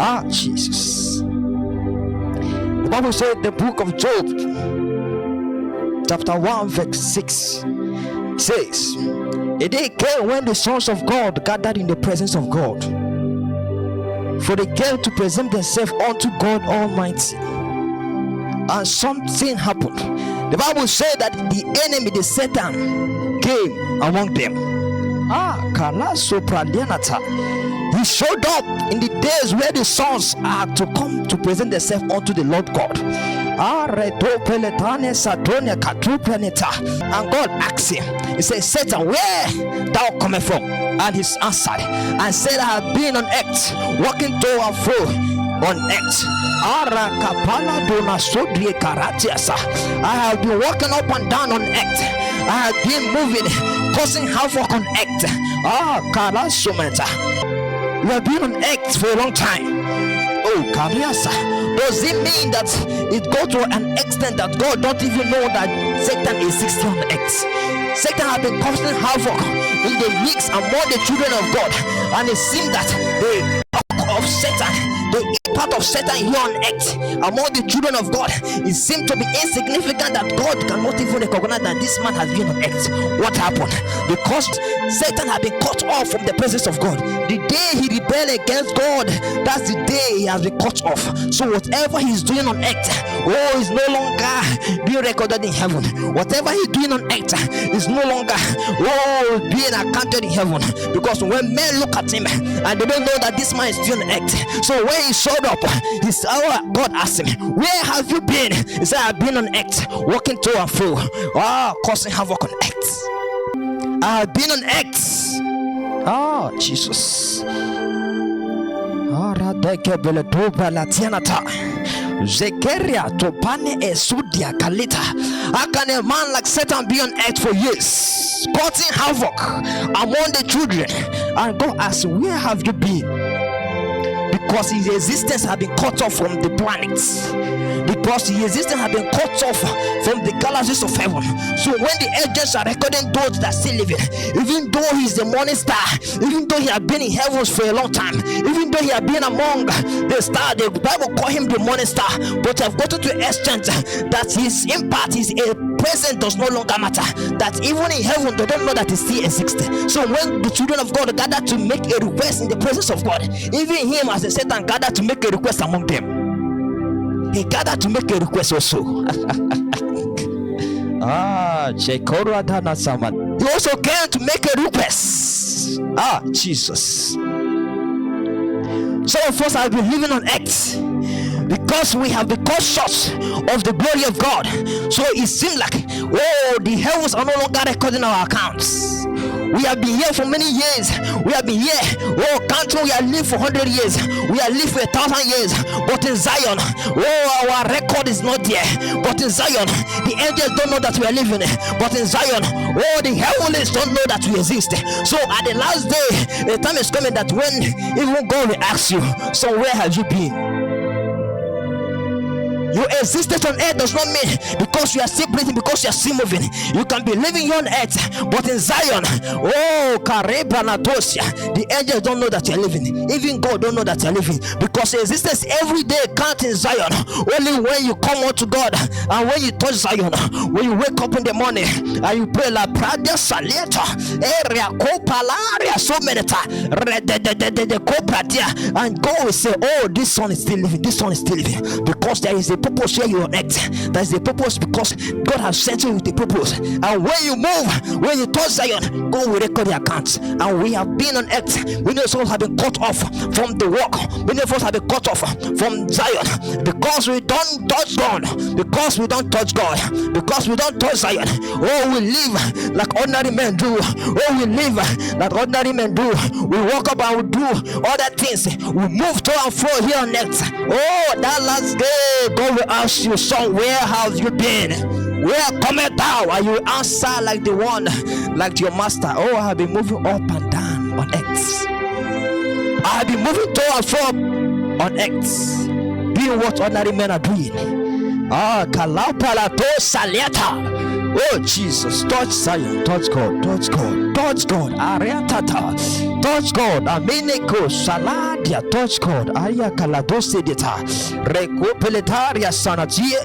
Ah, Jesus. The Bible said the book of Job, chapter 1, verse 6 says, a day came when the sons of God gathered in the presence of God, for they came to present themselves unto God Almighty. And something happened. The Bible said that the enemy, the Satan, came among them. He showed up in the days where the sons are to come to present themselves unto the Lord God. And God asked him, he said, Satan, where thou coming from? And he answered and said, I have been on earth, walking to and fro on earth. I have been walking up and down on earth. I have been moving, causing havoc on earth. You have been on earth for a long time. Oh, Kariasa. Does it mean that it go to an extent that God don't even know that Satan exists on earth? Satan has been causing havoc in the mix among the children of God, and it seems that the of Satan, the impact of Satan here on earth among the children of God, it seems to be insignificant that God cannot even recognize that this man has been on earth. What happened? Because Satan had been cut off from the presence of God. The day he rebelled against God, that's the day he has been cut off. So whatever he's doing on earth, is no longer being recorded in heaven. Whatever he's doing on earth is no longer being accounted in heaven. Because when men look at him and they don't know that this man is still on earth, so when he showed up, God asked him, where have you been? He said, I've been on earth, walking to and fro, causing havoc on earth. I have been on earth. Oh, Jesus. Zekeria topane esudia kalita. How can a man like Satan be on earth for years, causing havoc among the children? And God asks, where have you been? Because his existence has been cut off from the planets. Because his existence has been cut off from the galaxies of heaven. So when the angels are recording those that are still living, even though he's the morning star, even though he has been in heavens for a long time, even though he has been among the stars, the Bible call him the morning star, but have gotten to an extent that his impact, his presence does no longer matter. That even in heaven they don't know that he still exists. So when the children of God gather to make a request in the presence of God, even him as a Satan gathered to make a request among them. He gathered to make a request also. He also came to make a request. Jesus. Some of us have been living on earth because we have been cut short of the glory of God. So it seems like, the heavens are no longer recording our accounts. We have been here for many years. We have been here. Country, we have lived for 100 years. We have lived for 1,000 years. But in Zion, our record is not there. But in Zion, the angels don't know that we are living. But in Zion, the heavens don't know that we exist. So at the last day, the time is coming that when even God will ask you, so where have you been? Your existence on earth does not mean because you are still breathing, because you are still moving. You can be living here on earth, but in Zion, the angels don't know that you are living. Even God don't know that you are living, because your existence every day counts in Zion. Only when you come out to God and when you touch Zion, when you wake up in the morning and you pray la pradia saleta area copalaria so meneta and God will say, this son is still living, this son is still living, because there is a purpose here you on earth. That is the purpose, because God has sent you with the purpose. And when you move, when you touch Zion, God will record the accounts. And we have been on earth. Many of us have been cut off from the work. Many of us have been cut off from Zion because we don't touch God. Because we don't touch God. Because we don't touch Zion. We live like ordinary men do. We live like ordinary men do. We walk up and we do other things. We move to and fro here on earth. That last day, God will ask you, son, where have you been? Where cometh thou? And you answer like the one, like your master. I have been moving up and down on earth. I have been moving to and fro on earth, doing what ordinary men are doing. Kalapalato Saliata. Jesus, touch Zion, touch God, touch God, touch God. Ariatata, touch God. Amineko Salad. Mandia touch God. Aya kaladose deta. Recopeletaria sanatia